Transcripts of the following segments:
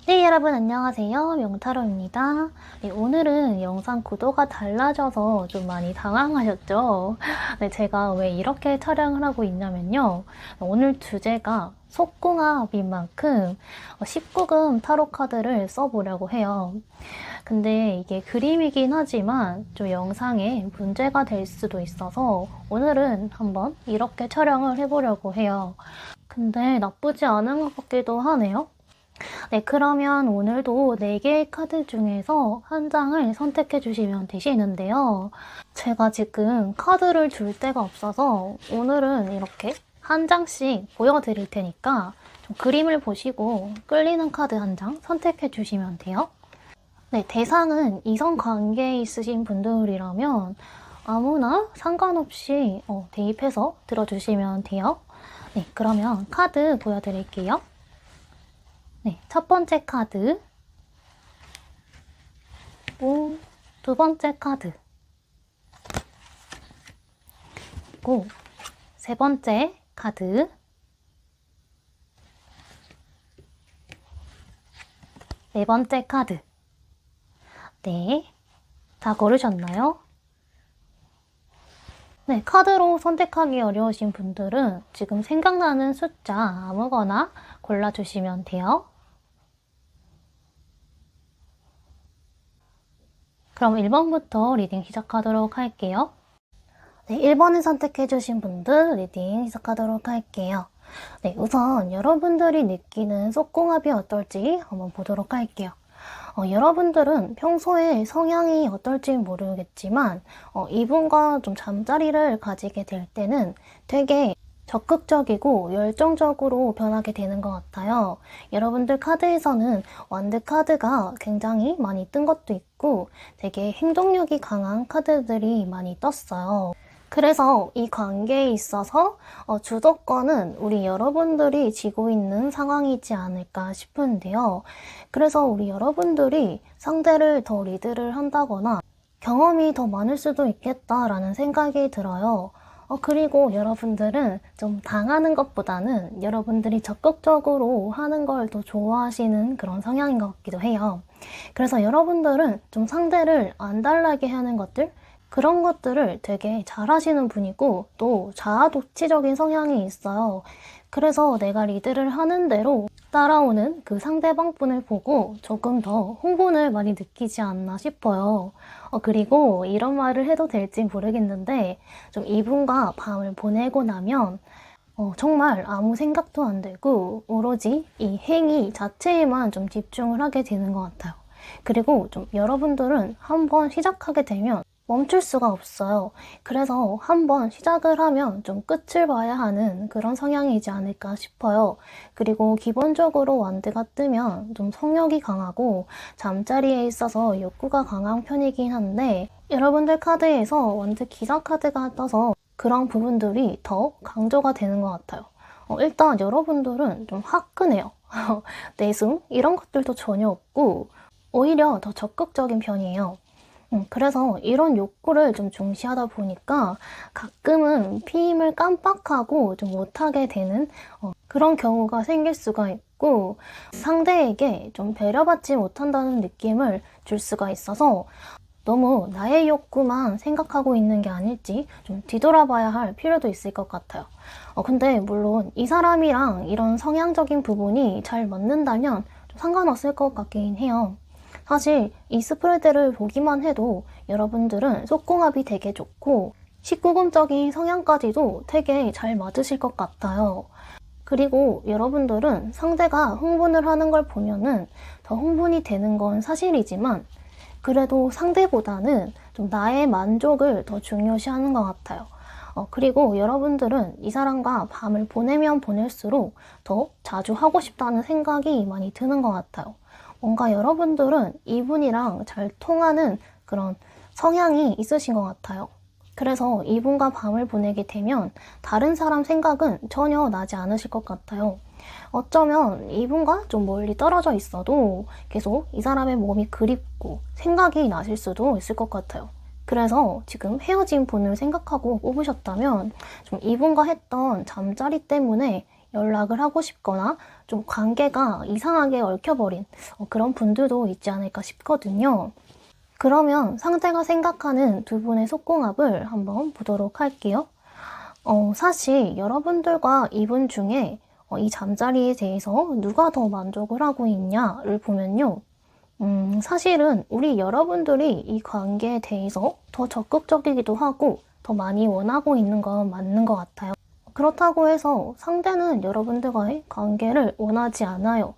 네, 여러분 안녕하세요. 명타로입니다. 네, 오늘은 영상 구도가 달라져서 좀 많이 당황하셨죠? 네, 제가 왜 이렇게 촬영을 하고 있냐면요. 오늘 주제가 속궁합인 만큼 19금 타로 카드를 써보려고 해요. 근데 이게 그림이긴 하지만 좀 영상에 문제가 될 수도 있어서 오늘은 한번 이렇게 촬영을 해보려고 해요. 근데 나쁘지 않은 것 같기도 하네요. 네, 그러면 오늘도 4개의 카드 중에서 한 장을 선택해 주시면 되시는데요. 제가 지금 카드를 줄 데가 없어서 오늘은 이렇게 한 장씩 보여드릴 테니까 좀 그림을 보시고 끌리는 카드 한 장 선택해 주시면 돼요. 네, 대상은 이성 관계에 있으신 분들이라면 아무나 상관없이 대입해서 들어주시면 돼요. 네, 그러면 카드 보여드릴게요. 네, 첫 번째 카드, 그리고 두 번째 카드, 그리고 세 번째 카드, 네 번째 카드. 네, 다 고르셨나요? 네, 카드로 선택하기 어려우신 분들은 지금 생각나는 숫자 아무거나 골라주시면 돼요. 그럼 1번부터 리딩 시작하도록 할게요. 네, 1번을 선택해주신 분들 리딩 시작하도록 할게요. 네, 우선 여러분들이 느끼는 속궁합이 어떨지 한번 보도록 할게요. 여러분들은 평소에 성향이 어떨지 모르겠지만 이분과 좀 잠자리를 가지게 될 때는 되게 적극적이고 열정적으로 변하게 되는 것 같아요. 여러분들 카드에서는 완드 카드가 굉장히 많이 뜬 것도 있고 되게 행동력이 강한 카드들이 많이 떴어요. 그래서 이 관계에 있어서 주도권은 우리 여러분들이 쥐고 있는 상황이지 않을까 싶은데요. 그래서 우리 여러분들이 상대를 더 리드를 한다거나 경험이 더 많을 수도 있겠다라는 생각이 들어요. 그리고 여러분들은 좀 당하는 것보다는 여러분들이 적극적으로 하는 걸 더 좋아하시는 그런 성향인 것 같기도 해요. 그래서 여러분들은 좀 상대를 안달나게 하는 것들, 그런 것들을 되게 잘하시는 분이고 또 자아도취적인 성향이 있어요. 그래서 내가 리드를 하는 대로 따라오는 그 상대방 분을 보고 조금 더 흥분을 많이 느끼지 않나 싶어요. 그리고 이런 말을 해도 될지 모르겠는데 좀 이분과 밤을 보내고 나면 정말 아무 생각도 안 들고 오로지 이 행위 자체에만 좀 집중을 하게 되는 것 같아요. 그리고 좀 여러분들은 한번 시작하게 되면 멈출 수가 없어요. 그래서 한번 시작을 하면 좀 끝을 봐야 하는 그런 성향이지 않을까 싶어요. 그리고 기본적으로 완드가 뜨면 좀 성욕이 강하고 잠자리에 있어서 욕구가 강한 편이긴 한데 여러분들 카드에서 완드 기사 카드가 떠서 그런 부분들이 더 강조가 되는 것 같아요. 일단 여러분들은 좀 화끈해요. 내숭 이런 것들도 전혀 없고 오히려 더 적극적인 편이에요. 그래서 이런 욕구를 좀 중시하다 보니까 가끔은 피임을 깜빡하고 좀 못하게 되는 그런 경우가 생길 수가 있고 상대에게 좀 배려받지 못한다는 느낌을 줄 수가 있어서 너무 나의 욕구만 생각하고 있는 게 아닐지 좀 뒤돌아봐야 할 필요도 있을 것 같아요. 근데 물론 이 사람이랑 이런 성향적인 부분이 잘 맞는다면 좀 상관없을 것 같긴 해요. 사실 이 스프레드를 보기만 해도 여러분들은 속궁합이 되게 좋고 19금적인 성향까지도 되게 잘 맞으실 것 같아요. 그리고 여러분들은 상대가 흥분을 하는 걸 보면은 더 흥분이 되는 건 사실이지만 그래도 상대보다는 좀 나의 만족을 더 중요시하는 것 같아요. 그리고 여러분들은 이 사람과 밤을 보내면 보낼수록 더 자주 하고 싶다는 생각이 많이 드는 것 같아요. 뭔가 여러분들은 이분이랑 잘 통하는 그런 성향이 있으신 것 같아요. 그래서 이분과 밤을 보내게 되면 다른 사람 생각은 전혀 나지 않으실 것 같아요. 어쩌면 이분과 좀 멀리 떨어져 있어도 계속 이 사람의 몸이 그립고 생각이 나실 수도 있을 것 같아요. 그래서 지금 헤어진 분을 생각하고 뽑으셨다면 좀 이분과 했던 잠자리 때문에 연락을 하고 싶거나 좀 관계가 이상하게 얽혀버린 그런 분들도 있지 않을까 싶거든요. 그러면 상대가 생각하는 두 분의 속궁합을 한번 보도록 할게요. 사실 여러분들과 이분 중에 이 잠자리에 대해서 누가 더 만족을 하고 있냐를 보면요. 사실은 우리 여러분들이 이 관계에 대해서 더 적극적이기도 하고 더 많이 원하고 있는 건 맞는 것 같아요. 그렇다고 해서 상대는 여러분들과의 관계를 원하지 않아요.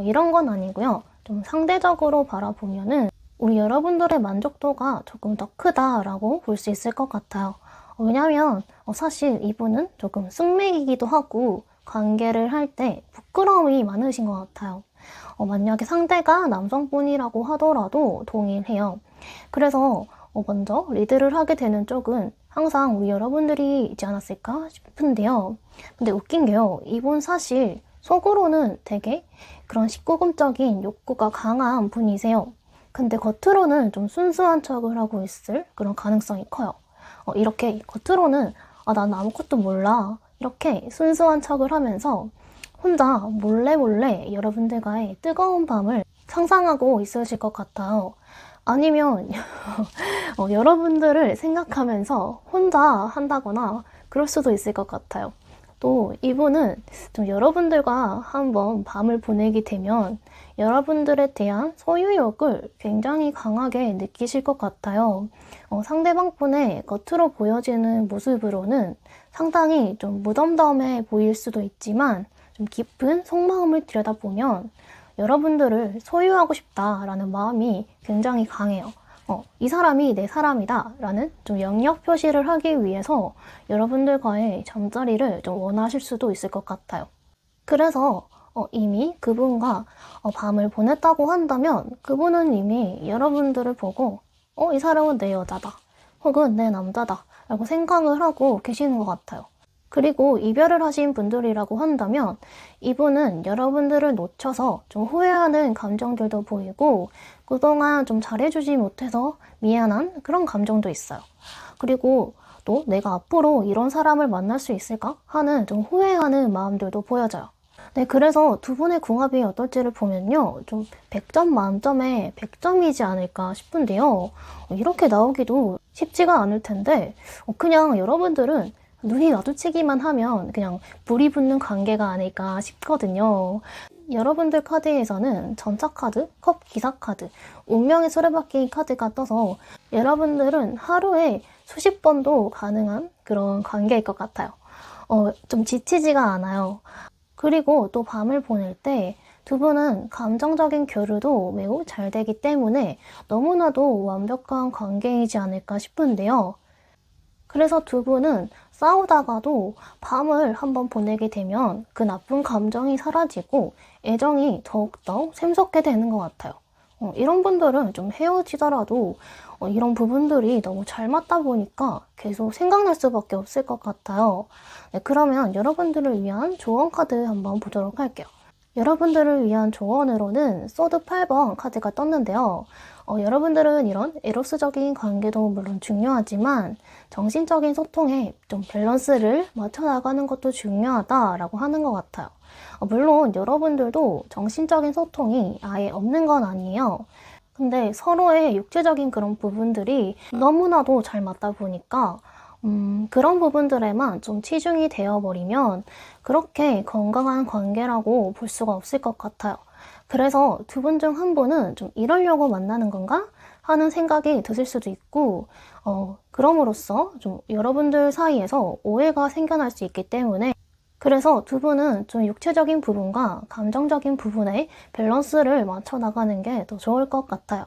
이런 건 아니고요. 좀 상대적으로 바라보면은 우리 여러분들의 만족도가 조금 더 크다라고 볼 수 있을 것 같아요. 왜냐면 사실 이분은 조금 숙맥이기도 하고 관계를 할 때 부끄러움이 많으신 것 같아요. 만약에 상대가 남성분이라고 하더라도 동일해요. 그래서 먼저 리드를 하게 되는 쪽은 항상 우리 여러분들이 있지 않았을까 싶은데요. 근데 웃긴 게요. 이분 사실 속으로는 되게 그런 19금적인 욕구가 강한 분이세요. 근데 겉으로는 좀 순수한 척을 하고 있을 그런 가능성이 커요. 이렇게 겉으로는 난 아무것도 몰라. 이렇게 순수한 척을 하면서 혼자 몰래 여러분들과의 뜨거운 밤을 상상하고 있으실 것 같아요. 아니면 여러분들을 생각하면서 혼자 한다거나 그럴 수도 있을 것 같아요. 또 이분은 좀 여러분들과 한번 밤을 보내게 되면 여러분들에 대한 소유욕을 굉장히 강하게 느끼실 것 같아요. 상대방 분의 겉으로 보여지는 모습으로는 상당히 좀 무덤덤해 보일 수도 있지만 좀 깊은 속마음을 들여다보면 여러분들을 소유하고 싶다라는 마음이 굉장히 강해요. 이 사람이 내 사람이다 라는 좀 영역 표시를 하기 위해서 여러분들과의 잠자리를 좀 원하실 수도 있을 것 같아요. 그래서 이미 그분과 밤을 보냈다고 한다면 그분은 이미 여러분들을 보고 이 사람은 내 여자다 혹은 내 남자다 라고 생각을 하고 계시는 것 같아요. 그리고 이별을 하신 분들이라고 한다면 이분은 여러분들을 놓쳐서 좀 후회하는 감정들도 보이고 그동안 좀 잘해주지 못해서 미안한 그런 감정도 있어요. 그리고 또 내가 앞으로 이런 사람을 만날 수 있을까 하는 좀 후회하는 마음들도 보여져요. 네, 그래서 두 분의 궁합이 어떨지를 보면요. 좀 100점 만점에 100점이지 않을까 싶은데요. 이렇게 나오기도 쉽지가 않을 텐데 그냥 여러분들은 눈이 마주치기만 하면 그냥 불이 붙는 관계가 아닐까 싶거든요. 여러분들 카드에서는 전차 카드, 컵 기사 카드, 운명의 수레바퀴 카드가 떠서 여러분들은 하루에 수십 번도 가능한 그런 관계일 것 같아요. 좀 지치지가 않아요. 그리고 또 밤을 보낼 때 두 분은 감정적인 교류도 매우 잘 되기 때문에 너무나도 완벽한 관계이지 않을까 싶은데요. 그래서 두 분은 싸우다가도 밤을 한번 보내게 되면 그 나쁜 감정이 사라지고 애정이 더욱더 샘솟게 되는 것 같아요. 이런 분들은 좀 헤어지더라도 이런 부분들이 너무 잘 맞다 보니까 계속 생각날 수밖에 없을 것 같아요. 네, 그러면 여러분들을 위한 조언 카드 한번 보도록 할게요. 여러분들을 위한 조언으로는 소드 8번 카드가 떴는데요. 여러분들은 이런 에로스적인 관계도 물론 중요하지만 정신적인 소통에 좀 밸런스를 맞춰 나가는 것도 중요하다라고 하는 것 같아요. 물론 여러분들도 정신적인 소통이 아예 없는 건 아니에요. 근데 서로의 육체적인 그런 부분들이 너무나도 잘 맞다 보니까 그런 부분들에만 좀 치중이 되어버리면 그렇게 건강한 관계라고 볼 수가 없을 것 같아요. 그래서 두 분 중 한 분은 좀 이러려고 만나는 건가? 하는 생각이 드실 수도 있고, 그럼으로써 좀 여러분들 사이에서 오해가 생겨날 수 있기 때문에 그래서 두 분은 좀 육체적인 부분과 감정적인 부분에 밸런스를 맞춰 나가는 게 더 좋을 것 같아요.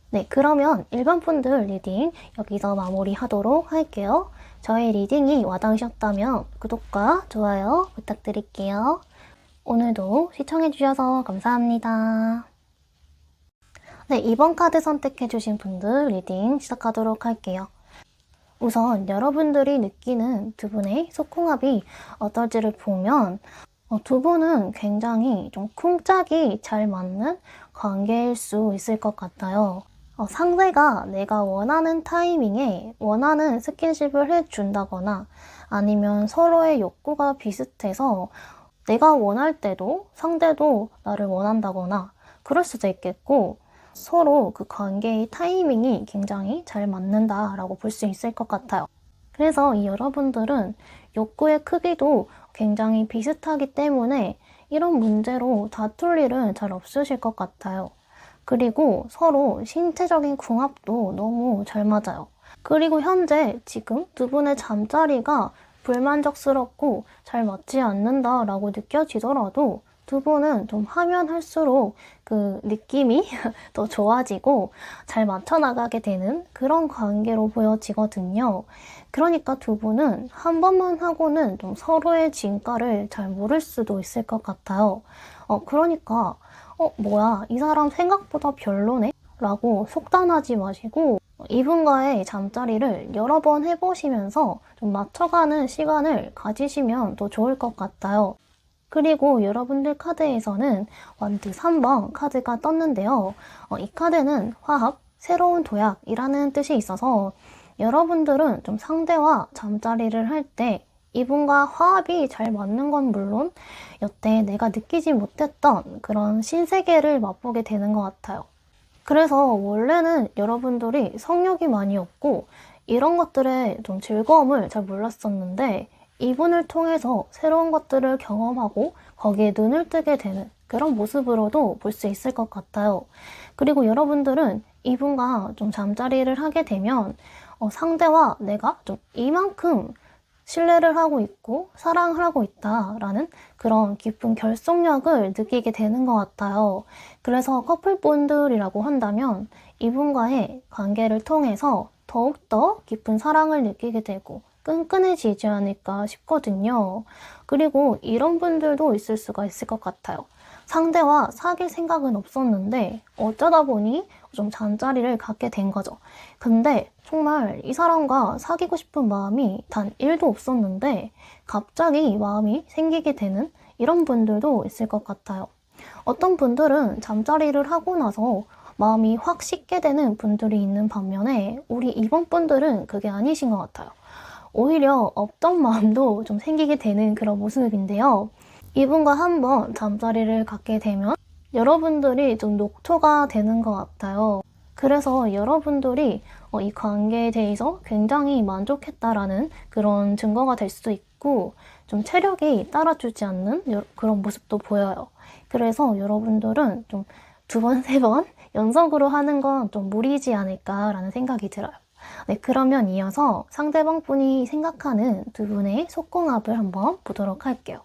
네, 그러면 일반 분들 리딩 여기서 마무리하도록 할게요. 저의 리딩이 와닿으셨다면 구독과 좋아요 부탁드릴게요. 오늘도 시청해주셔서 감사합니다. 네, 이번 카드 선택해주신 분들 리딩 시작하도록 할게요. 우선 여러분들이 느끼는 두 분의 속궁합이 어떨지를 보면 두 분은 굉장히 좀 쿵짝이 잘 맞는 관계일 수 있을 것 같아요. 상대가 내가 원하는 타이밍에 원하는 스킨십을 해준다거나 아니면 서로의 욕구가 비슷해서 내가 원할 때도 상대도 나를 원한다거나 그럴 수도 있겠고, 서로 그 관계의 타이밍이 굉장히 잘 맞는다라고 볼 수 있을 것 같아요. 그래서 이 여러분들은 욕구의 크기도 굉장히 비슷하기 때문에 이런 문제로 다툴 일은 잘 없으실 것 같아요. 그리고 서로 신체적인 궁합도 너무 잘 맞아요. 그리고 현재 지금 두 분의 잠자리가 불만족스럽고 잘 맞지 않는다라고 느껴지더라도 두 분은 좀 하면 할수록 그 느낌이 더 좋아지고 잘 맞춰나가게 되는 그런 관계로 보여지거든요. 그러니까 두 분은 한 번만 하고는 좀 서로의 진가를 잘 모를 수도 있을 것 같아요. 그러니까 뭐야, 이 사람 생각보다 별로네? 라고 속단하지 마시고 이분과의 잠자리를 여러 번 해보시면서 좀 맞춰가는 시간을 가지시면 더 좋을 것 같아요. 그리고 여러분들 카드에서는 원드 3번 카드가 떴는데요. 이 카드는 화합, 새로운 도약이라는 뜻이 있어서 여러분들은 좀 상대와 잠자리를 할 때 이분과 화합이 잘 맞는 건 물론 여태 내가 느끼지 못했던 그런 신세계를 맛보게 되는 것 같아요. 그래서 원래는 여러분들이 성욕이 많이 없고 이런 것들에 좀 즐거움을 잘 몰랐었는데 이분을 통해서 새로운 것들을 경험하고 거기에 눈을 뜨게 되는 그런 모습으로도 볼 수 있을 것 같아요. 그리고 여러분들은 이분과 좀 잠자리를 하게 되면 상대와 내가 좀 이만큼 신뢰를 하고 있고 사랑을 하고 있다라는 그런 깊은 결속력을 느끼게 되는 것 같아요. 그래서 커플분들이라고 한다면 이분과의 관계를 통해서 더욱더 깊은 사랑을 느끼게 되고 끈끈해지지 않을까 싶거든요. 그리고 이런 분들도 있을 수가 있을 것 같아요. 상대와 사귈 생각은 없었는데 어쩌다 보니 좀 잠자리를 갖게 된 거죠. 근데 정말 이 사람과 사귀고 싶은 마음이 단 1도 없었는데 갑자기 마음이 생기게 되는 이런 분들도 있을 것 같아요. 어떤 분들은 잠자리를 하고 나서 마음이 확 식게 되는 분들이 있는 반면에 우리 이번 분들은 그게 아니신 것 같아요. 오히려 없던 마음도 좀 생기게 되는 그런 모습인데요. 이분과 한번 잠자리를 갖게 되면 여러분들이 좀 녹초가 되는 것 같아요. 그래서 여러분들이 이 관계에 대해서 굉장히 만족했다라는 그런 증거가 될 수도 있고 좀 체력이 따라주지 않는 그런 모습도 보여요. 그래서 여러분들은 좀 2번, 3번 연속으로 하는 건 좀 무리지 않을까라는 생각이 들어요. 네, 그러면 이어서 상대방 분이 생각하는 두 분의 속궁합을 한번 보도록 할게요.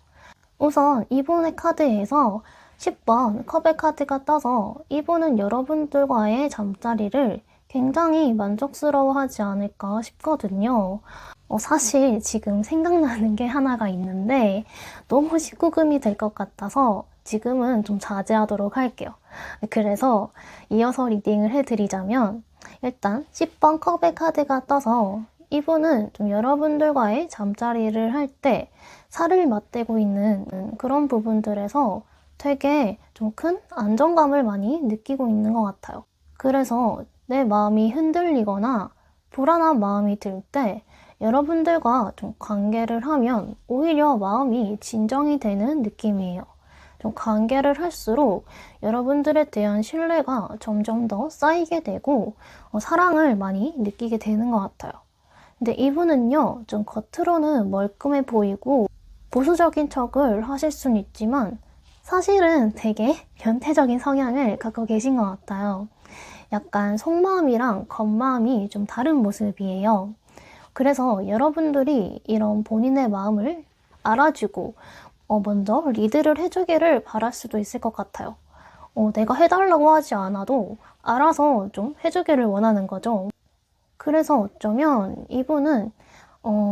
우선 이분의 카드에서 10번 컵의 카드가 떠서 이분은 여러분들과의 잠자리를 굉장히 만족스러워하지 않을까 싶거든요. 사실 지금 생각나는 게 하나가 있는데 너무 19금이 될 것 같아서 지금은 좀 자제하도록 할게요. 그래서 이어서 리딩을 해드리자면 일단 10번 컵의 카드가 떠서 이분은 좀 여러분들과의 잠자리를 할 때 살을 맞대고 있는 그런 부분들에서 되게 좀 큰 안정감을 많이 느끼고 있는 것 같아요. 그래서 내 마음이 흔들리거나 불안한 마음이 들 때 여러분들과 좀 관계를 하면 오히려 마음이 진정이 되는 느낌이에요. 좀 관계를 할수록 여러분들에 대한 신뢰가 점점 더 쌓이게 되고 사랑을 많이 느끼게 되는 것 같아요. 근데 이분은요, 좀 겉으로는 멀끔해 보이고 보수적인 척을 하실 수는 있지만 사실은 되게 변태적인 성향을 갖고 계신 것 같아요. 약간 속마음이랑 겉마음이 좀 다른 모습이에요. 그래서 여러분들이 이런 본인의 마음을 알아주고 먼저 리드를 해주기를 바랄 수도 있을 것 같아요. 내가 해달라고 하지 않아도 알아서 좀 해주기를 원하는 거죠. 그래서 어쩌면 이분은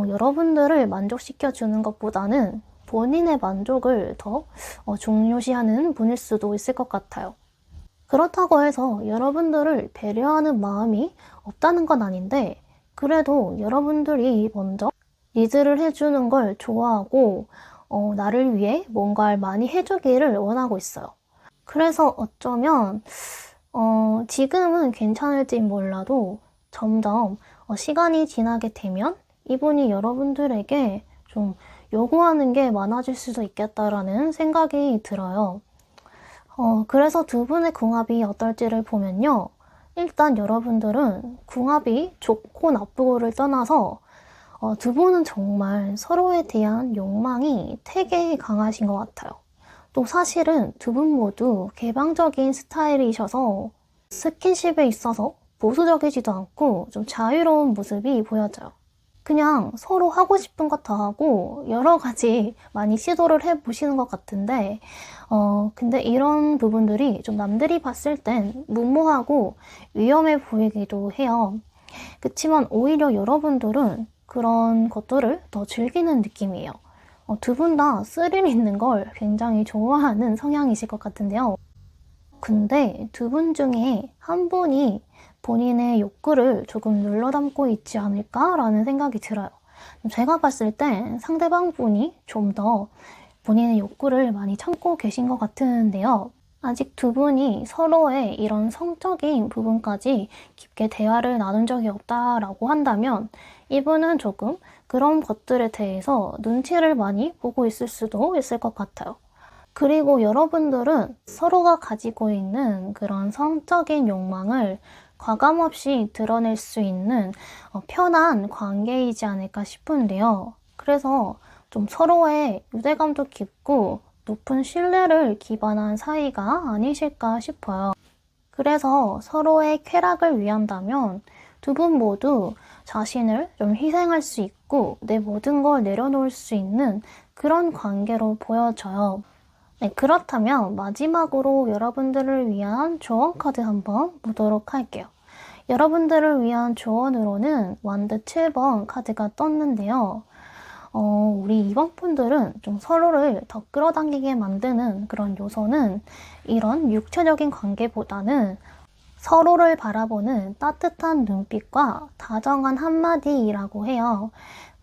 여러분들을 만족시켜주는 것보다는 본인의 만족을 더 중요시하는 분일 수도 있을 것 같아요. 그렇다고 해서 여러분들을 배려하는 마음이 없다는 건 아닌데 그래도 여러분들이 먼저 리드를 해주는 걸 좋아하고 나를 위해 뭔가를 많이 해주기를 원하고 있어요. 그래서 어쩌면 지금은 괜찮을지 몰라도 점점 시간이 지나게 되면 이분이 여러분들에게 좀 요구하는 게 많아질 수도 있겠다라는 생각이 들어요. 그래서 두 분의 궁합이 어떨지를 보면요. 일단 여러분들은 궁합이 좋고 나쁘고를 떠나서 두 분은 정말 서로에 대한 욕망이 되게 강하신 것 같아요. 또 사실은 두 분 모두 개방적인 스타일이셔서 스킨십에 있어서 보수적이지도 않고 좀 자유로운 모습이 보여져요. 그냥 서로 하고 싶은 것 다 하고 여러 가지 많이 시도를 해보시는 것 같은데 근데 이런 부분들이 좀 남들이 봤을 땐 무모하고 위험해 보이기도 해요. 그치만 오히려 여러분들은 그런 것들을 더 즐기는 느낌이에요. 두 분 다 스릴 있는 걸 굉장히 좋아하는 성향이실 것 같은데요. 근데 두 분 중에 한 분이 본인의 욕구를 조금 눌러 담고 있지 않을까라는 생각이 들어요. 제가 봤을 때 상대방 분이 좀 더 본인의 욕구를 많이 참고 계신 것 같은데요. 아직 두 분이 서로의 이런 성적인 부분까지 깊게 대화를 나눈 적이 없다라고 한다면 이분은 조금 그런 것들에 대해서 눈치를 많이 보고 있을 수도 있을 것 같아요. 그리고 여러분들은 서로가 가지고 있는 그런 성적인 욕망을 과감없이 드러낼 수 있는 편한 관계이지 않을까 싶은데요. 그래서 좀 서로의 유대감도 깊고 높은 신뢰를 기반한 사이가 아니실까 싶어요. 그래서 서로의 쾌락을 위한다면 두 분 모두 자신을 좀 희생할 수 있고 내 모든 걸 내려놓을 수 있는 그런 관계로 보여져요. 네, 그렇다면 마지막으로 여러분들을 위한 조언 카드 한번 보도록 할게요. 여러분들을 위한 조언으로는 완드 7번 카드가 떴는데요. 우리 이번 분들은 좀 서로를 더 끌어당기게 만드는 그런 요소는 이런 육체적인 관계보다는 서로를 바라보는 따뜻한 눈빛과 다정한 한마디라고 해요.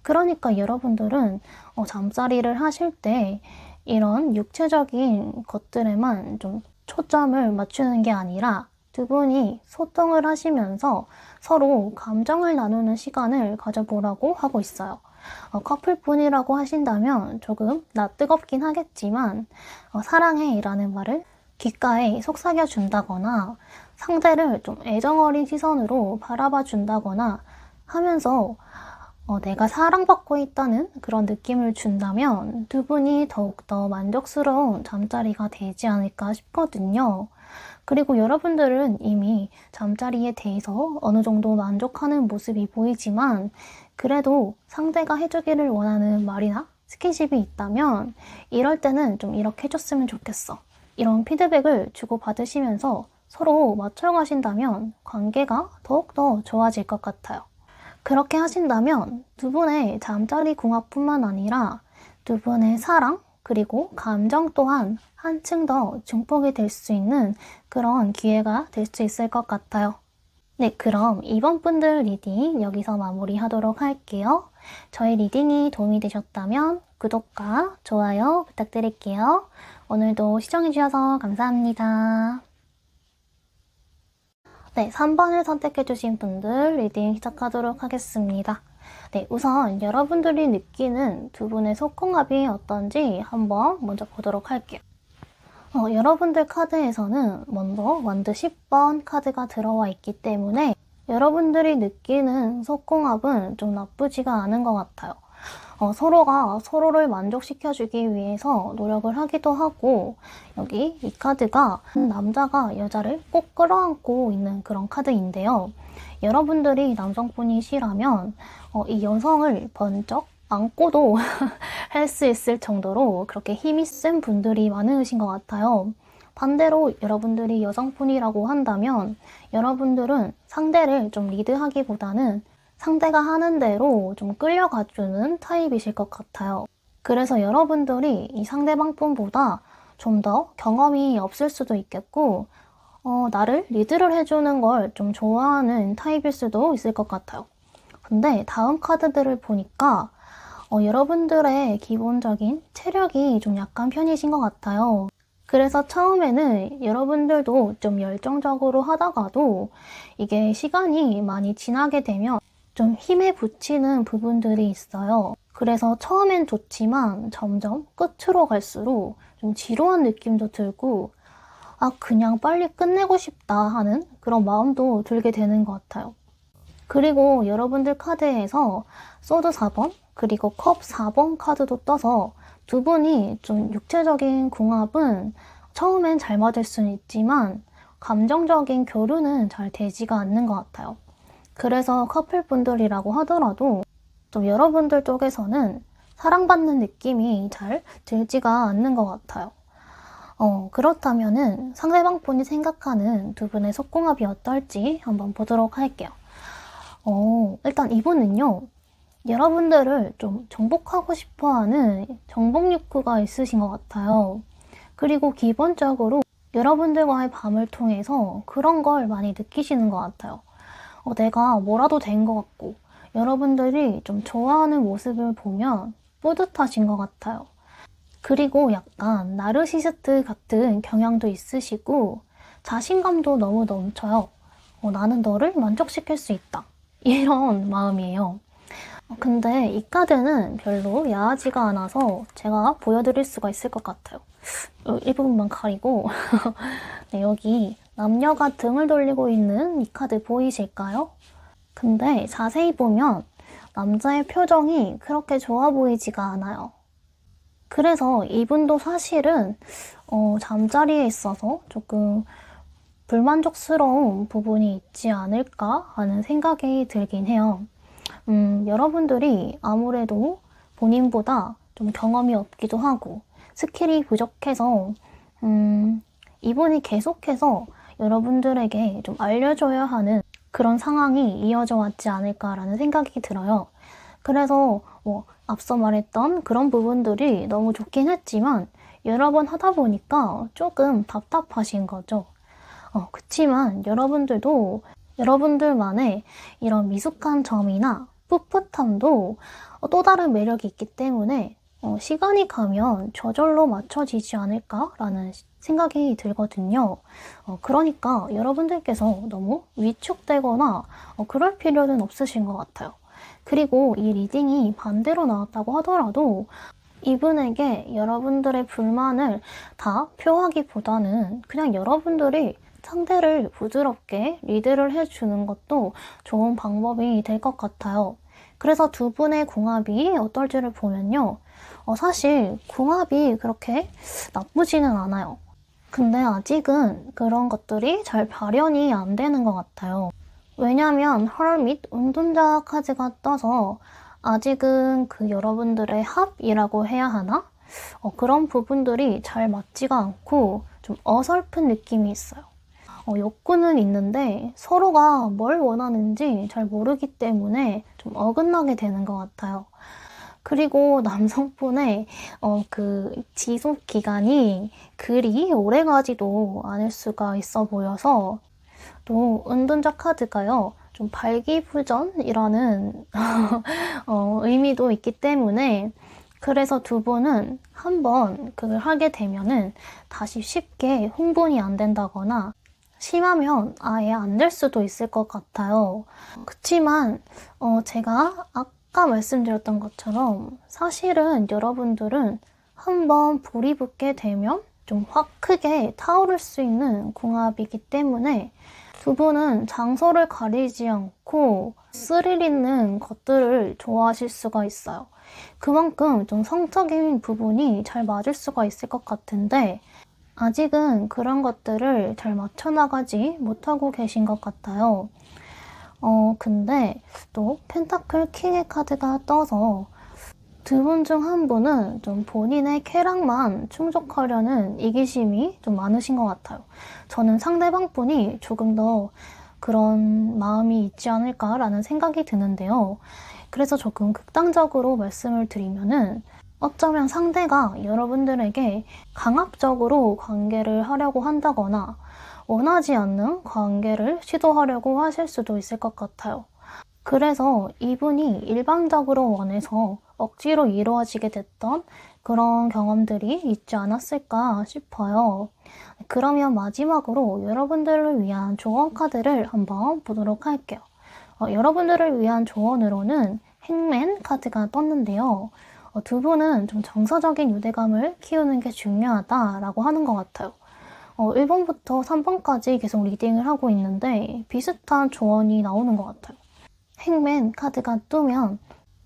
그러니까 여러분들은 잠자리를 하실 때 이런 육체적인 것들에만 좀 초점을 맞추는 게 아니라 두 분이 소통을 하시면서 서로 감정을 나누는 시간을 가져보라고 하고 있어요. 커플분이라고 하신다면 조금 낯뜨겁긴 하겠지만 사랑해 라는 말을 귓가에 속삭여 준다거나 상대를 좀 애정어린 시선으로 바라봐 준다거나 하면서 내가 사랑받고 있다는 그런 느낌을 준다면 두 분이 더욱더 만족스러운 잠자리가 되지 않을까 싶거든요. 그리고 여러분들은 이미 잠자리에 대해서 어느 정도 만족하는 모습이 보이지만 그래도 상대가 해주기를 원하는 말이나 스킨십이 있다면 이럴 때는 좀 이렇게 해줬으면 좋겠어. 이런 피드백을 주고받으시면서 서로 맞춰가신다면 관계가 더욱더 좋아질 것 같아요. 그렇게 하신다면 두 분의 잠자리 궁합뿐만 아니라 두 분의 사랑 그리고 감정 또한 한층 더 증폭이 될 수 있는 그런 기회가 될 수 있을 것 같아요. 네, 그럼 이번 분들 리딩 여기서 마무리하도록 할게요. 저희 리딩이 도움이 되셨다면 구독과 좋아요 부탁드릴게요. 오늘도 시청해주셔서 감사합니다. 네, 3번을 선택해주신 분들 리딩 시작하도록 하겠습니다. 네, 우선 여러분들이 느끼는 두 분의 속궁합이 어떤지 한번 먼저 보도록 할게요. 여러분들 카드에서는 먼저 완드 10번 카드가 들어와 있기 때문에 여러분들이 느끼는 속궁합은 좀 나쁘지가 않은 것 같아요. 서로가 서로를 만족시켜주기 위해서 노력을 하기도 하고 여기 이 카드가 남자가 여자를 꼭 끌어안고 있는 그런 카드인데요. 여러분들이 남성분이시라면 이 여성을 번쩍 안고도 할 수 있을 정도로 그렇게 힘이 센 분들이 많으신 것 같아요. 반대로 여러분들이 여성분이라고 한다면 여러분들은 상대를 좀 리드하기보다는 상대가 하는 대로 좀 끌려가주는 타입이실 것 같아요. 그래서 여러분들이 이 상대방 분보다 좀 더 경험이 없을 수도 있겠고 나를 리드를 해주는 걸 좀 좋아하는 타입일 수도 있을 것 같아요. 근데 다음 카드들을 보니까 여러분들의 기본적인 체력이 좀 약한 편이신 것 같아요. 그래서 처음에는 여러분들도 좀 열정적으로 하다가도 이게 시간이 많이 지나게 되면 좀 힘에 부치는 부분들이 있어요. 그래서 처음엔 좋지만 점점 끝으로 갈수록 좀 지루한 느낌도 들고 그냥 빨리 끝내고 싶다 하는 그런 마음도 들게 되는 것 같아요. 그리고 여러분들 카드에서 소드 4번 그리고 컵 4번 카드도 떠서 두 분이 좀 육체적인 궁합은 처음엔 잘 맞을 수는 있지만 감정적인 교류는 잘 되지가 않는 것 같아요. 그래서 커플분들이라고 하더라도 좀 여러분들 쪽에서는 사랑받는 느낌이 잘 들지가 않는 것 같아요. 그렇다면은 상대방 분이 생각하는 두 분의 속궁합이 어떨지 한번 보도록 할게요. 일단 이분은요, 여러분들을 좀 정복하고 싶어하는 정복 욕구가 있으신 것 같아요. 그리고 기본적으로 여러분들과의 밤을 통해서 그런 걸 많이 느끼시는 것 같아요. 내가 뭐라도 된 것 같고 여러분들이 좀 좋아하는 모습을 보면 뿌듯하신 것 같아요. 그리고 약간 나르시스트 같은 경향도 있으시고 자신감도 너무 넘쳐요. 나는 너를 만족시킬 수 있다. 이런 마음이에요. 근데 이 카드는 별로 야하지가 않아서 제가 보여드릴 수가 있을 것 같아요. 일부분만 가리고 네, 여기 남녀가 등을 돌리고 있는 이 카드 보이실까요? 근데 자세히 보면 남자의 표정이 그렇게 좋아 보이지가 않아요. 그래서 이분도 사실은 잠자리에 있어서 조금 불만족스러운 부분이 있지 않을까 하는 생각이 들긴 해요. 여러분들이 아무래도 본인보다 좀 경험이 없기도 하고 스킬이 부족해서 이분이 계속해서 여러분들에게 좀 알려줘야 하는 그런 상황이 이어져 왔지 않을까라는 생각이 들어요. 그래서 앞서 말했던 그런 부분들이 너무 좋긴 했지만 여러 번 하다 보니까 조금 답답하신 거죠. 그치만 여러분들도 여러분들만의 이런 미숙한 점이나 풋풋함도 또 다른 매력이 있기 때문에 시간이 가면 저절로 맞춰지지 않을까라는 생각이 들거든요. 그러니까 여러분들께서 너무 위축되거나 그럴 필요는 없으신 것 같아요. 그리고 이 리딩이 반대로 나왔다고 하더라도 이분에게 여러분들의 불만을 다 표하기보다는 그냥 여러분들이 상대를 부드럽게 리드를 해주는 것도 좋은 방법이 될 것 같아요. 그래서 두 분의 궁합이 어떨지를 보면요. 사실 궁합이 그렇게 나쁘지는 않아요. 근데 아직은 그런 것들이 잘 발현이 안 되는 것 같아요. 왜냐면 헐밋 운둔자 카드가 떠서 아직은 그 여러분들의 합이라고 해야 하나? 그런 부분들이 잘 맞지가 않고 좀 어설픈 느낌이 있어요. 욕구는 있는데 서로가 뭘 원하는지 잘 모르기 때문에 좀 어긋나게 되는 것 같아요. 그리고 남성분의 그 지속 기간이 그리 오래가지도 않을 수가 있어 보여서 또 은둔자 카드가요. 좀 발기부전이라는 의미도 있기 때문에 그래서 두 분은 한번 그걸 하게 되면은 다시 쉽게 흥분이 안 된다거나 심하면 아예 안 될 수도 있을 것 같아요. 그치만 제가 아까 말씀드렸던 것처럼 사실은 여러분들은 한번 불이 붙게 되면 좀 확 크게 타오를 수 있는 궁합이기 때문에 두 분은 장소를 가리지 않고 스릴 있는 것들을 좋아하실 수가 있어요. 그만큼 좀 성적인 부분이 잘 맞을 수가 있을 것 같은데 아직은 그런 것들을 잘 맞춰나가지 못하고 계신 것 같아요. 근데 또 펜타클 킹의 카드가 떠서 두 분 중 한 분은 좀 본인의 쾌락만 충족하려는 이기심이 좀 많으신 것 같아요. 저는 상대방 분이 조금 더 그런 마음이 있지 않을까라는 생각이 드는데요. 그래서 조금 극단적으로 말씀을 드리면은 어쩌면 상대가 여러분들에게 강압적으로 관계를 하려고 한다거나 원하지 않는 관계를 시도하려고 하실 수도 있을 것 같아요. 그래서 이분이 일방적으로 원해서 억지로 이루어지게 됐던 그런 경험들이 있지 않았을까 싶어요. 그러면 마지막으로 여러분들을 위한 조언 카드를 한번 보도록 할게요. 여러분들을 위한 조언으로는 행맨 카드가 떴는데요. 두 분은 좀 정서적인 유대감을 키우는 게 중요하다라고 하는 것 같아요. 1번부터 3번까지 계속 리딩을 하고 있는데 비슷한 조언이 나오는 것 같아요. 행맨 카드가 뜨면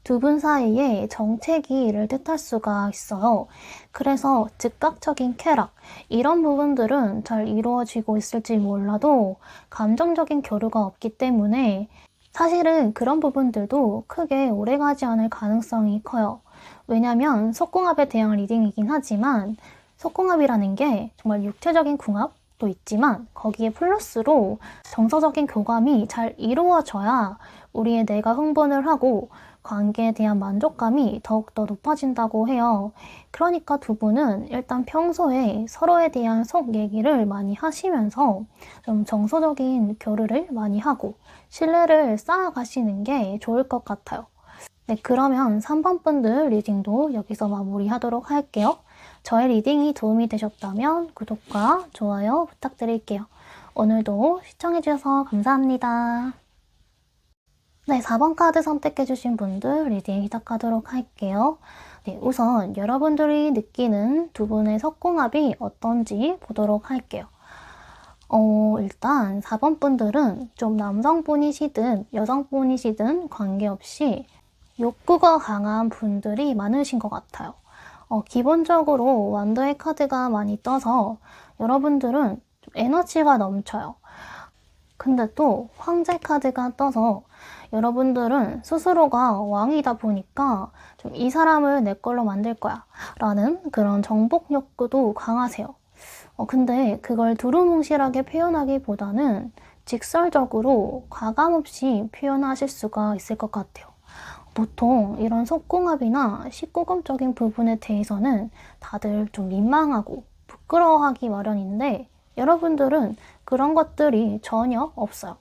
두 분 사이에 정체기를 뜻할 수가 있어요. 그래서 즉각적인 쾌락, 이런 부분들은 잘 이루어지고 있을지 몰라도 감정적인 교류가 없기 때문에 사실은 그런 부분들도 크게 오래가지 않을 가능성이 커요. 왜냐면 속궁합에 대한 리딩이긴 하지만 속궁합이라는 게 정말 육체적인 궁합도 있지만 거기에 플러스로 정서적인 교감이 잘 이루어져야 우리의 뇌가 흥분을 하고 관계에 대한 만족감이 더욱더 높아진다고 해요. 그러니까 두 분은 일단 평소에 서로에 대한 속 얘기를 많이 하시면서 좀 정서적인 교류를 많이 하고 신뢰를 쌓아가시는 게 좋을 것 같아요. 네, 그러면 3번 분들 리딩도 여기서 마무리하도록 할게요. 저의 리딩이 도움이 되셨다면 구독과 좋아요 부탁드릴게요. 오늘도 시청해주셔서 감사합니다. 네, 4번 카드 선택해주신 분들 리딩 시작하도록 할게요. 네, 우선 여러분들이 느끼는 두 분의 속궁합이 어떤지 보도록 할게요. 일단 4번 분들은 좀 남성분이시든 여성분이시든 관계없이 욕구가 강한 분들이 많으신 것 같아요. 기본적으로 완더의 카드가 많이 떠서 여러분들은 좀 에너지가 넘쳐요. 근데 또 황제 카드가 떠서 여러분들은 스스로가 왕이다 보니까 좀 이 사람을 내 걸로 만들 거야 라는 그런 정복 욕구도 강하세요. 근데 그걸 두루뭉실하게 표현하기보다는 직설적으로 과감없이 표현하실 수가 있을 것 같아요. 보통 이런 속궁합이나 19금적인 부분에 대해서는 다들 좀 민망하고 부끄러워하기 마련인데 여러분들은 그런 것들이 전혀 없어요.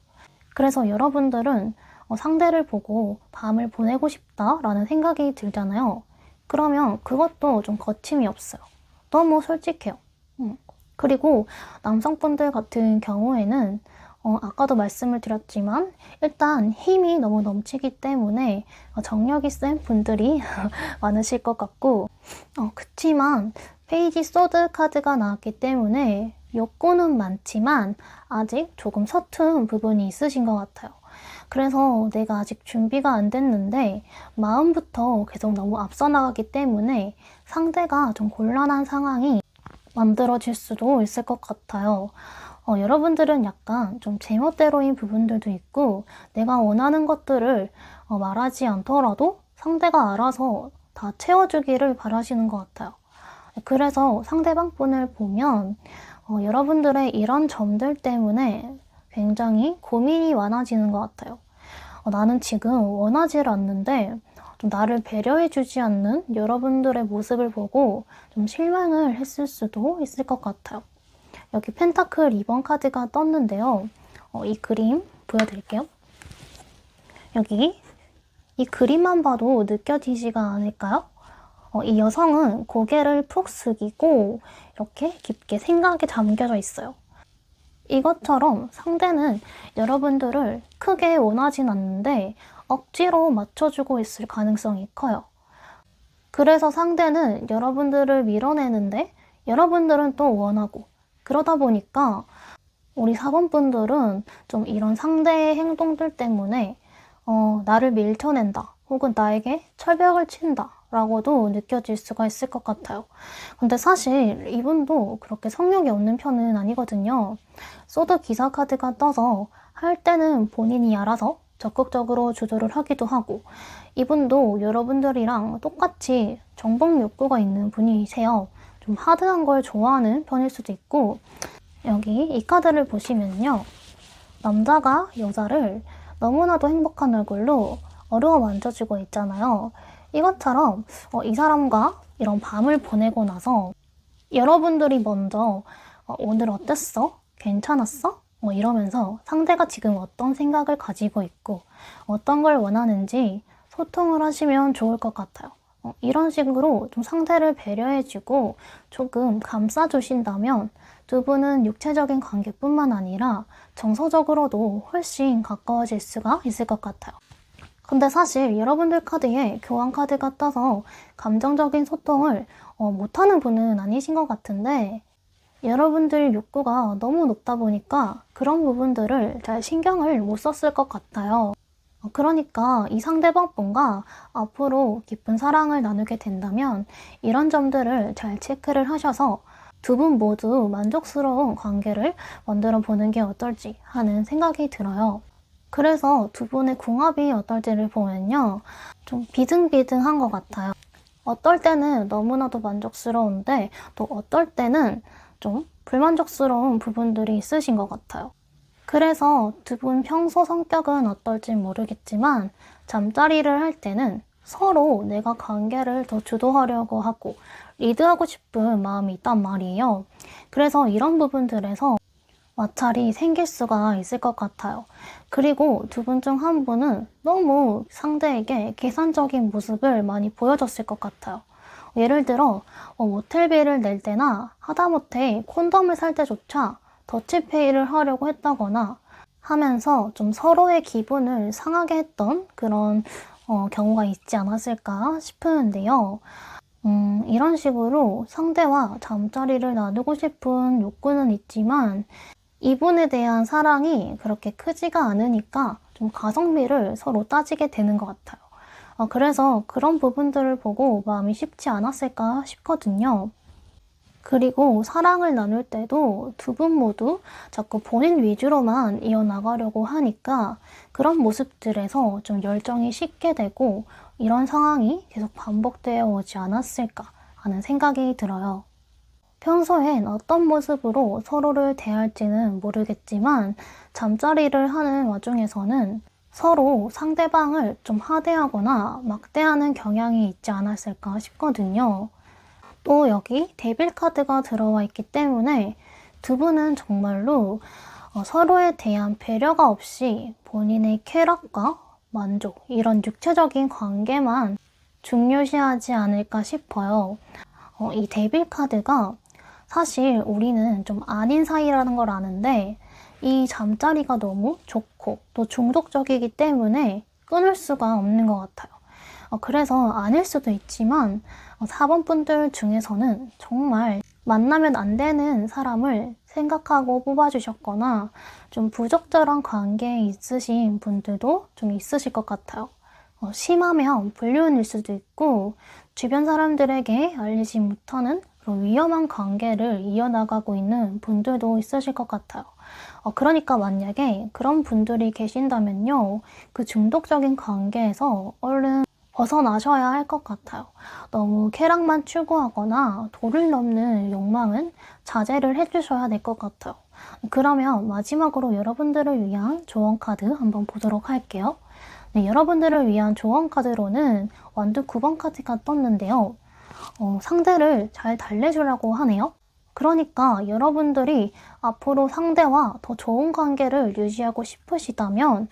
그래서 여러분들은 상대를 보고 밤을 보내고 싶다라는 생각이 들잖아요. 그러면 그것도 좀 거침이 없어요. 너무 솔직해요. 그리고 남성분들 같은 경우에는 아까도 말씀을 드렸지만 일단 힘이 너무 넘치기 때문에 정력이 센 분들이 많으실 것 같고 그치만 페이지 소드 카드가 나왔기 때문에 욕구는 많지만 아직 조금 서툰 부분이 있으신 것 같아요. 그래서 내가 아직 준비가 안 됐는데 마음부터 계속 너무 앞서 나가기 때문에 상대가 좀 곤란한 상황이 만들어질 수도 있을 것 같아요. 여러분들은 약간 좀 제멋대로인 부분들도 있고 내가 원하는 것들을 말하지 않더라도 상대가 알아서 다 채워주기를 바라시는 것 같아요. 그래서 상대방 분을 보면 여러분들의 이런 점들 때문에 굉장히 고민이 많아지는 것 같아요. 나는 지금 원하지 않는데 좀 나를 배려해주지 않는 여러분들의 모습을 보고 좀 실망을 했을 수도 있을 것 같아요. 여기 펜타클 2번 카드가 떴는데요. 이 그림 보여드릴게요. 여기 이 그림만 봐도 느껴지지가 않을까요? 이 여성은 고개를 푹 숙이고 이렇게 깊게 생각에 잠겨져 있어요. 이것처럼 상대는 여러분들을 크게 원하진 않는데 억지로 맞춰주고 있을 가능성이 커요. 그래서 상대는 여러분들을 밀어내는데 여러분들은 또 원하고 그러다 보니까 우리 4번 분들은 좀 이런 상대의 행동들 때문에 나를 밀쳐낸다 혹은 나에게 철벽을 친다 라고도 느껴질 수가 있을 것 같아요. 근데 사실 이분도 그렇게 성욕이 없는 편은 아니거든요. 소드 기사 카드가 떠서 할 때는 본인이 알아서 적극적으로 주도를 하기도 하고 이분도 여러분들이랑 똑같이 정복 욕구가 있는 분이세요. 좀 하드한 걸 좋아하는 편일 수도 있고 여기 이 카드를 보시면요. 남자가 여자를 너무나도 행복한 얼굴로 어루어 만져주고 있잖아요. 이것처럼 이 사람과 이런 밤을 보내고 나서 여러분들이 먼저 오늘 어땠어? 괜찮았어? 이러면서 상대가 지금 어떤 생각을 가지고 있고 어떤 걸 원하는지 소통을 하시면 좋을 것 같아요. 이런 식으로 좀 상대를 배려해주고 조금 감싸주신다면 두 분은 육체적인 관계뿐만 아니라 정서적으로도 훨씬 가까워질 수가 있을 것 같아요. 근데 사실 여러분들 카드에 교환 카드가 떠서 감정적인 소통을 못하는 분은 아니신 것 같은데, 여러분들 욕구가 너무 높다 보니까 그런 부분들을 잘 신경을 못 썼을 것 같아요. 그러니까 이 상대방 분과 앞으로 깊은 사랑을 나누게 된다면 이런 점들을 잘 체크를 하셔서 두 분 모두 만족스러운 관계를 만들어 보는 게 어떨지 하는 생각이 들어요. 그래서 두 분의 궁합이 어떨지를 보면요, 좀 비등비등한 것 같아요. 어떨 때는 너무나도 만족스러운데 또 어떨 때는 좀 불만족스러운 부분들이 있으신 것 같아요. 그래서 두 분 평소 성격은 어떨지 모르겠지만 잠자리를 할 때는 서로 내가 관계를 더 주도하려고 하고 리드하고 싶은 마음이 있단 말이에요. 그래서 이런 부분들에서 마찰이 생길 수가 있을 것 같아요. 그리고 두 분 중 한 분은 너무 상대에게 계산적인 모습을 많이 보여줬을 것 같아요. 예를 들어 모텔비를 낼 때나 하다못해 콘돔을 살 때조차 더치페이를 하려고 했다거나 하면서 좀 서로의 기분을 상하게 했던 그런 경우가 있지 않았을까 싶은데요. 이런 식으로 상대와 잠자리를 나누고 싶은 욕구는 있지만 이분에 대한 사랑이 그렇게 크지가 않으니까 좀 가성비를 서로 따지게 되는 것 같아요. 그래서 그런 부분들을 보고 마음이 쉽지 않았을까 싶거든요. 그리고 사랑을 나눌 때도 두 분 모두 자꾸 본인 위주로만 이어나가려고 하니까 그런 모습들에서 좀 열정이 식게 되고 이런 상황이 계속 반복되어 오지 않았을까 하는 생각이 들어요. 평소엔 어떤 모습으로 서로를 대할지는 모르겠지만 잠자리를 하는 와중에서는 서로 상대방을 좀 하대하거나 막대하는 경향이 있지 않았을까 싶거든요. 또 여기 데빌 카드가 들어와 있기 때문에 두 분은 정말로 서로에 대한 배려가 없이 본인의 쾌락과 만족, 이런 육체적인 관계만 중요시하지 않을까 싶어요. 이 데빌 카드가 사실 우리는 좀 아닌 사이라는 걸 아는데 이 잠자리가 너무 좋고 또 중독적이기 때문에 끊을 수가 없는 것 같아요. 그래서 아닐 수도 있지만 4번 분들 중에서는 정말 만나면 안 되는 사람을 생각하고 뽑아주셨거나 좀 부적절한 관계에 있으신 분들도 좀 있으실 것 같아요. 심하면 불륜일 수도 있고 주변 사람들에게 알리지 못하는 그런 위험한 관계를 이어나가고 있는 분들도 있으실 것 같아요. 그러니까 만약에 그런 분들이 계신다면요, 그 중독적인 관계에서 얼른 벗어나셔야 할 것 같아요. 너무 쾌락만 추구하거나 도를 넘는 욕망은 자제를 해주셔야 될 것 같아요. 그러면 마지막으로 여러분들을 위한 조언 카드 한번 보도록 할게요. 네, 여러분들을 위한 조언 카드로는 완두 9번 카드가 떴는데요. 상대를 잘 달래주라고 하네요. 그러니까 여러분들이 앞으로 상대와 더 좋은 관계를 유지하고 싶으시다면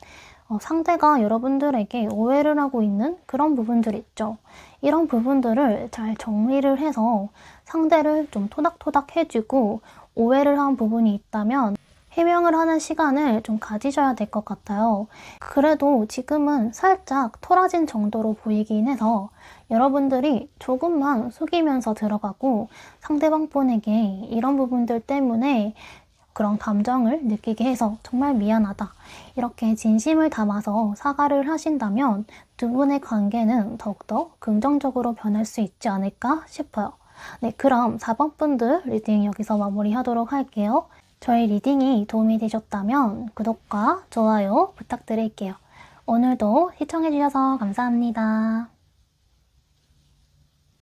상대가 여러분들에게 오해를 하고 있는 그런 부분들 있죠. 이런 부분들을 잘 정리를 해서 상대를 좀 토닥토닥 해주고 오해를 한 부분이 있다면 해명을 하는 시간을 좀 가지셔야 될 것 같아요. 그래도 지금은 살짝 토라진 정도로 보이긴 해서 여러분들이 조금만 숙이면서 들어가고 상대방 분에게 이런 부분들 때문에 그런 감정을 느끼게 해서 정말 미안하다, 이렇게 진심을 담아서 사과를 하신다면 두 분의 관계는 더욱더 긍정적으로 변할 수 있지 않을까 싶어요. 네, 그럼 4번 분들 리딩 여기서 마무리하도록 할게요. 저희 리딩이 도움이 되셨다면 구독과 좋아요 부탁드릴게요. 오늘도 시청해주셔서 감사합니다.